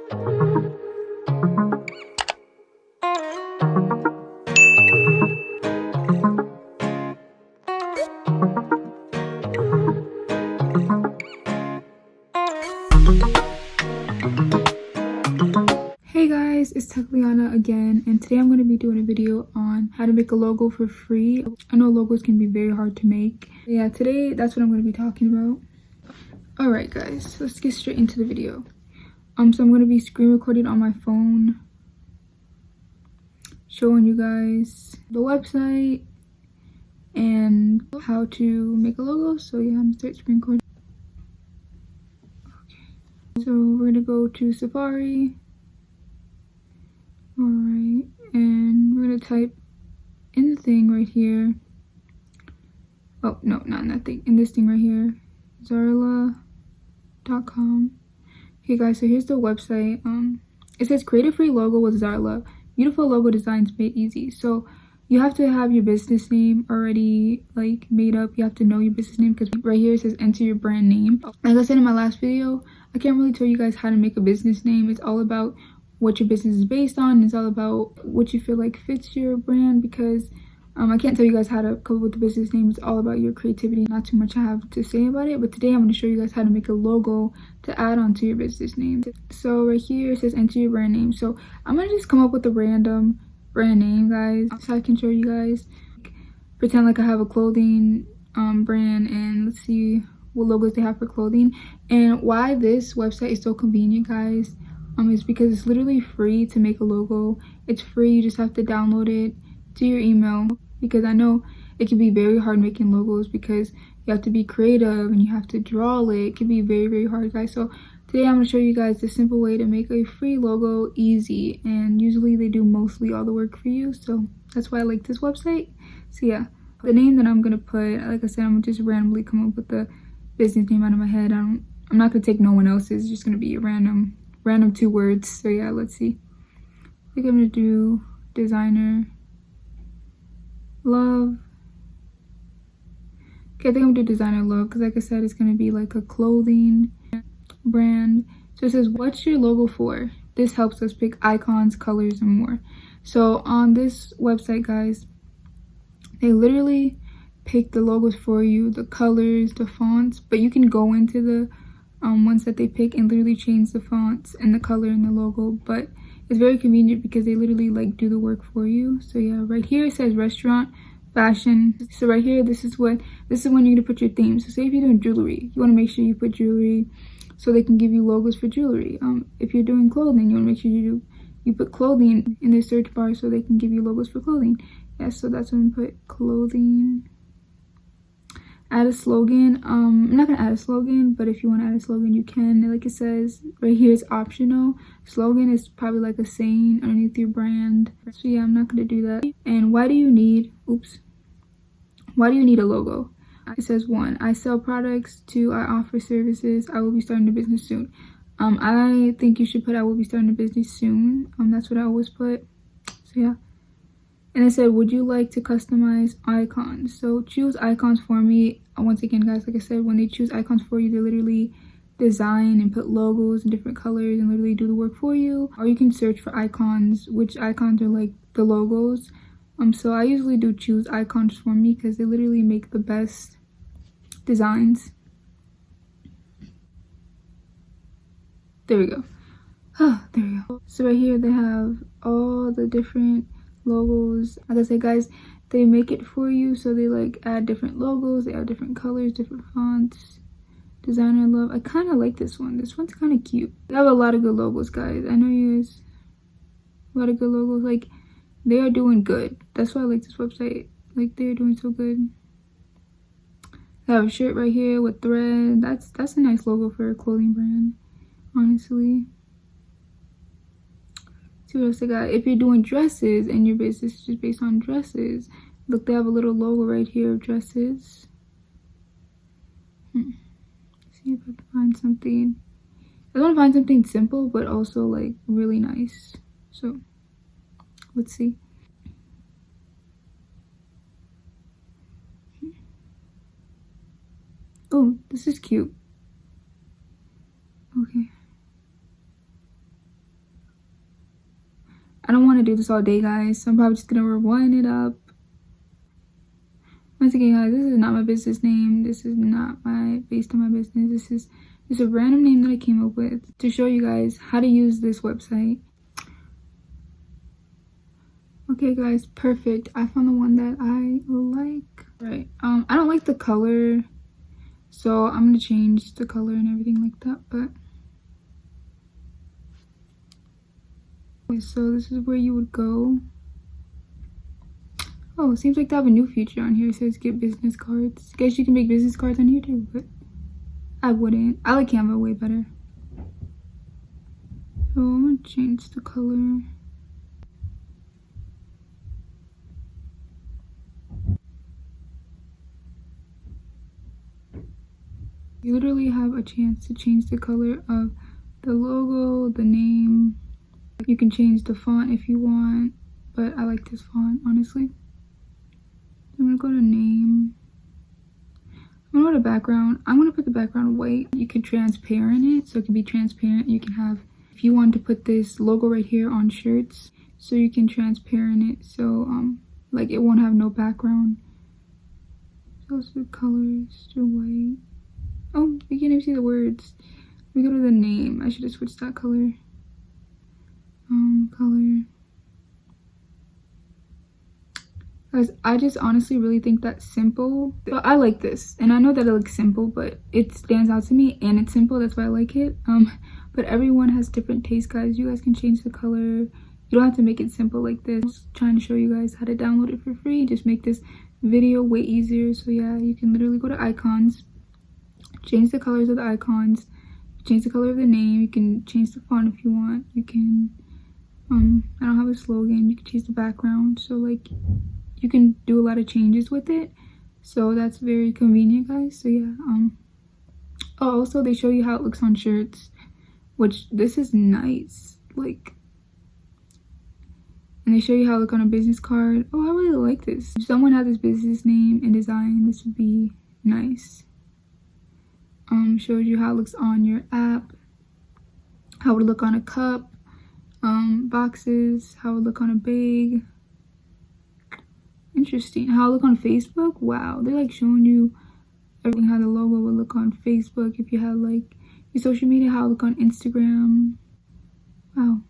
Hey guys, it's Liana again, and today I'm going to be doing a video on how to make a logo for free. I know logos can be very hard to make. Yeah, today that's what I'm going to be talking about. Alright guys, let's get straight into the video. So I'm going to be screen recording on my phone, showing you guys the website and how to make a logo. So yeah, I'm going to start screen recording. Okay. So we're going to go to Safari. Alright, and we're gonna type in the thing right here. Oh, no, not in that thing. In this thing right here. Zarla.com. Okay guys, so here's the website. It says create a free logo with Zarla. Beautiful logo designs made easy. So you have to have your business name already like made up. You have to know your business name because right here it says enter your brand name. Like I said in my last video, I can't really tell you guys how to make a business name. It's all about what your business is based on. It's all about what you feel like fits your brand, because I can't tell you guys how to come up with the business name. It's all about your creativity. Not too much I have to say about it, but today I'm going to show you guys how to make a logo to add on to your business name. So right here it says enter your brand name. So I'm going to just come up with a random brand name, guys, so I can show you guys. Pretend like I have a clothing brand, and let's see what logos they have for clothing. And why this website is so convenient, guys, is because it's literally free to make a logo. It's free. You just have to download it to your email, because I know it can be very hard making logos because you have to be creative and you have to draw it. It can be very, very hard, guys. So today I'm going to show you guys the simple way to make a free logo easy, and usually they do mostly all the work for you, so that's why I like this website. So yeah, the name that I'm going to put, like I said, I'm just randomly come up with the business name out of my head. I'm not going to take no one else's. It's just going to be a random 2 words. So yeah, let's see. I think I'm gonna do designer love. Okay, I think I'm gonna do designer love because, like I said, it's gonna be like a clothing brand. So it says, what's your logo for? This helps us pick icons, colors, and more. So on this website, guys, they literally pick the logos for you, the colors, the fonts, but you can go into the ones that they pick and literally change the fonts and the color and the logo. But it's very convenient because they literally like do the work for you. So yeah, right here it says restaurant, fashion. So right here, this is when you're gonna put your theme. So say if you're doing jewelry, you want to make sure you put jewelry so they can give you logos for jewelry. If you're doing clothing, you want to make sure you put clothing in the search bar so they can give you logos for clothing. Yeah, so that's when we put clothing. Add a slogan. I'm not gonna add a slogan, but if you want to add a slogan, you can. Like it says right here, it's optional. Slogan is probably like a saying underneath your brand. So yeah, I'm not gonna do that. And why do you need a logo? It says 1, I sell products. 2, I offer services. I will be starting a business soon. I think you should put I will be starting a business soon. That's what I always put. So yeah. And it said, would you like to customize icons? So choose icons for me. Once again, guys, like I said, when they choose icons for you, they literally design and put logos in different colors and literally do the work for you. Or you can search for icons, which icons are like the logos. So I usually do choose icons for me because they literally make the best designs. There we go. There we go. So right here they have all the different logos. Like I said, guys, they make it for you, so they like add different logos, they add different colors, different fonts. Designer love. I kind of like this one. This one's kind of cute. They have a lot of good logos, guys. I know you guys, a lot of good logos. Like, they are doing good. That's why I like this website. Like, they're doing so good. They have a shirt right here with thread. That's a nice logo for a clothing brand, honestly. See what else they got. If you're doing dresses and your business is just based on dresses, look, they have a little logo right here of dresses. See if I can find something. I want to find something simple but also like really nice. So let's see. Oh, this is cute. Okay. I don't want to do this all day, guys, so I'm probably just gonna rewind it up. Once again, guys, this is not my business name. This is not based on my business. This is just a random name that I came up with to show you guys how to use this website. Okay, guys, perfect. I found the one that I like. Right. I don't like the color, so I'm gonna change the color and everything like that. But okay, so this is where you would go. Oh, it seems like they have a new feature on here. It says get business cards. Guess you can make business cards on here too, but I wouldn't. I like Canva way better. So I'm gonna change the color. You literally have a chance to change the color of the logo, the name. You can change the font if you want, but I like this font, honestly. I'm gonna go to name. I'm gonna go to background. I'm gonna put the background white. You can transparent it, so it can be transparent. You can have, if you want to put this logo right here on shirts, so you can transparent it, so like it won't have no background. Those are the colors, they're white. Oh, you can't even see the words. We go to the name. I should have switched that color. Color. Guys, I just honestly really think that's simple. But I like this, and I know that it looks simple, but it stands out to me, and it's simple. That's why I like it. But everyone has different tastes, guys. You guys can change the color. You don't have to make it simple like this. I'm just trying to show you guys how to download it for free. Just make this video way easier. So yeah, you can literally go to icons. Change the colors of the icons, change the color of the name. You can change the font if you want. You can I don't have a slogan. You can change the background, so like you can do a lot of changes with it, so that's very convenient, guys. So yeah, oh, also they show you how it looks on shirts, which this is nice, like, and they show you how it looks on a business card. Oh, I really like this. If someone had this business name and design, this would be nice. Shows you how it looks on your app, how it would look on a cup, boxes, how it would look on a bag. Interesting. How it look on Facebook. Wow, they're like showing you everything, how the logo would look on Facebook if you had like your social media, how it look on Instagram. Wow,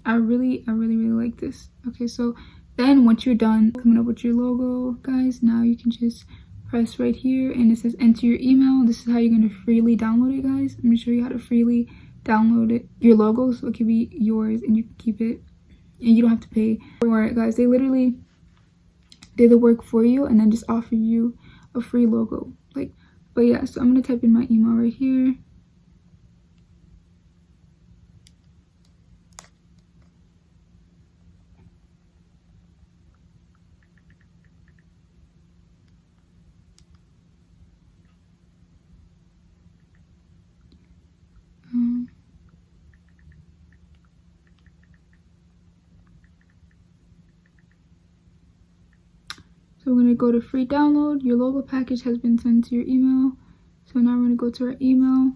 I really like this. Okay, so then once you're done coming up with your logo, guys, now you can just press right here and it says enter your email. This is how you're going to freely download it, guys. I'm going to show you how to freely download it, your logo, so it can be yours and you can keep it and you don't have to pay for it, guys. They literally did the work for you and then just offer you a free logo. Like, but yeah, so I'm going to type in my email right here. So we're going to go to free download. Your logo package has been sent to your email. So now we're going to go to our email.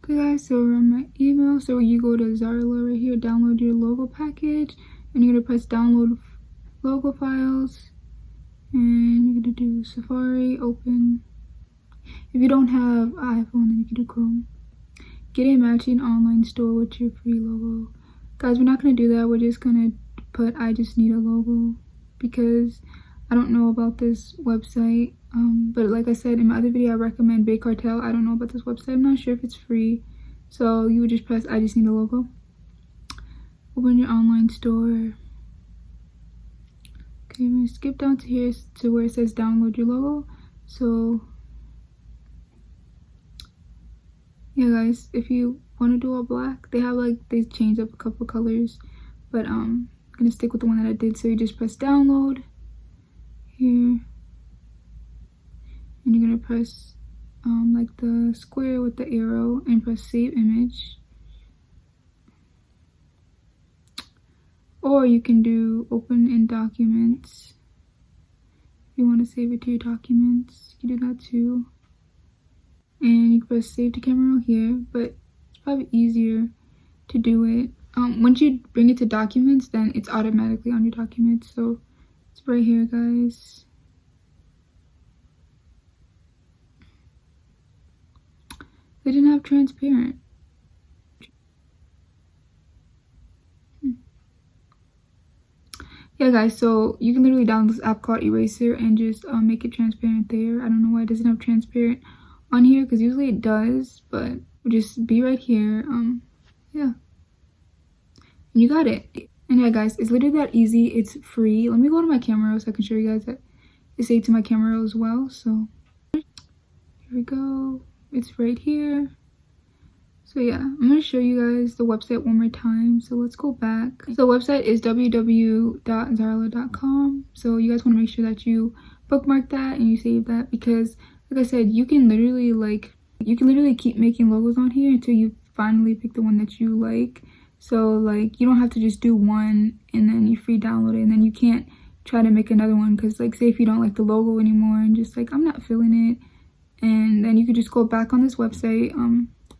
Okay, guys, so we're on my email. So you go to Zarla right here, download your logo package, and you're going to press download logo files. And you're going to do Safari, open. If you don't have iPhone, then you can do Chrome. Get a matching online store with your free logo. Guys, we're not going to do that. We're just going to put I just need a logo because I don't know about this website. But like I said in my other video, I recommend Big Cartel. I don't know about this website. I'm not sure if it's free. So you would just press I just need a logo. Open your online store. Okay, I'm going to skip down to here to where it says download your logo. So yeah, guys, if you want to do all black, they have like, they changed up a couple colors, but I'm gonna stick with the one that I did. So you just press download here, and you're gonna press like the square with the arrow and press save image, or you can do open in documents. If you want to save it to your documents, you can do that too. And you can press save to camera roll here, but it's probably easier to do it once you bring it to documents, then it's automatically on your documents. So it's right here, guys. They didn't have transparent. Yeah, guys, so you can literally download this app called Eraser and just make it transparent there. I don't know why it doesn't have transparent on here, because usually it does, but just be right here. Yeah, you got it. And yeah, guys, it's literally that easy. It's free. Let me go to my camera so I can show you guys that it's saved to my camera as well. So here we go. It's right here. So yeah, I'm going to show you guys the website one more time. So let's go back. So the website is www.zarla.com. So you guys want to make sure that you bookmark that and you save that, because like I said, you can literally keep making logos on here until you finally pick the one that you like. So like you don't have to just do one and then you free download it, and then you can't try to make another one, because like say if you don't like the logo anymore and just like I'm not feeling it, and then you could just go back on this website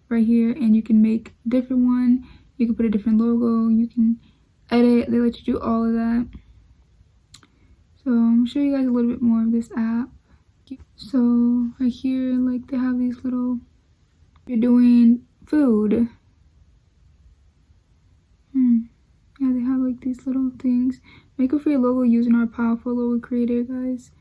right here and you can make a different one. You can put a different logo, you can edit, they let you do all of that. So I'm gonna show you guys a little bit more of this app. So right here, like they have these little, you're doing food, yeah, they have like these little things. Make a free logo using our powerful logo creator, guys.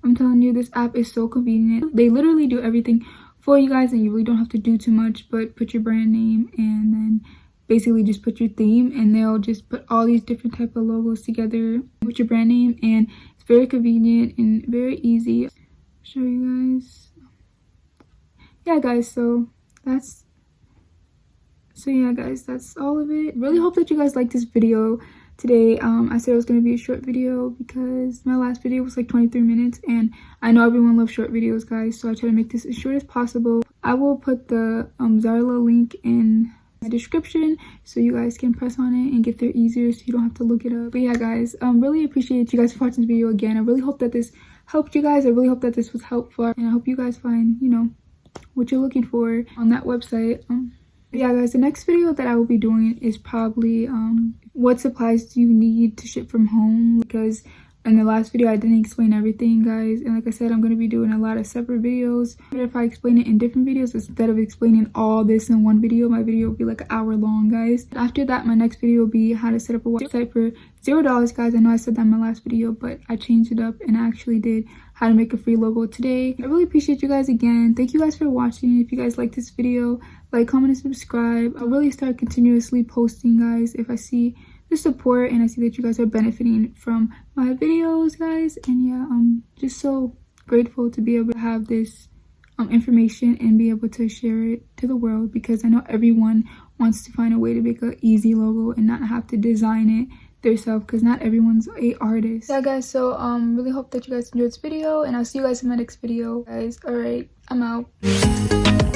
I'm telling you, this app is so convenient. They literally do everything for you guys, and you really don't have to do too much but put your brand name and then basically just put your theme, and they'll just put all these different type of logos together with your brand name, and it's very convenient and very easy. I'll show you guys. Yeah, guys, yeah, guys, that's all of it. Really hope that you guys liked this video today. I said it was going to be a short video because my last video was like 23 minutes, and I know everyone loves short videos, guys, so I try to make this as short as possible. I will put the Zarla link in my description so you guys can press on it and get there easier so you don't have to look it up. But yeah, guys, really appreciate you guys for watching this video again. I really hope that this helped you guys. I really hope that this was helpful, and I hope you guys find, you know, what you're looking for on that website. Yeah, guys, the next video that I will be doing is probably what supplies do you need to ship from home, because in the last video I didn't explain everything, guys, and like I said, I'm going to be doing a lot of separate videos. But if I explain it in different videos instead of explaining all this in one video, my video will be like an hour long, guys. After that, my next video will be how to set up a website for $0, guys. I know I said that in my last video, but I changed it up and I actually did how to make a free logo today. I really appreciate you guys again. Thank you guys for watching. If you guys like this video, like, comment, and subscribe. I'll really start continuously posting, guys, if I see the support and I see that you guys are benefiting from my videos, guys. And yeah, I'm just so grateful to be able to have this information and be able to share it to the world, because I know everyone wants to find a way to make an easy logo and not have to design it themselves, because not everyone's a artist. Yeah, guys, so really hope that you guys enjoyed this video, and I'll see you guys in my next video, guys. All right, I'm out.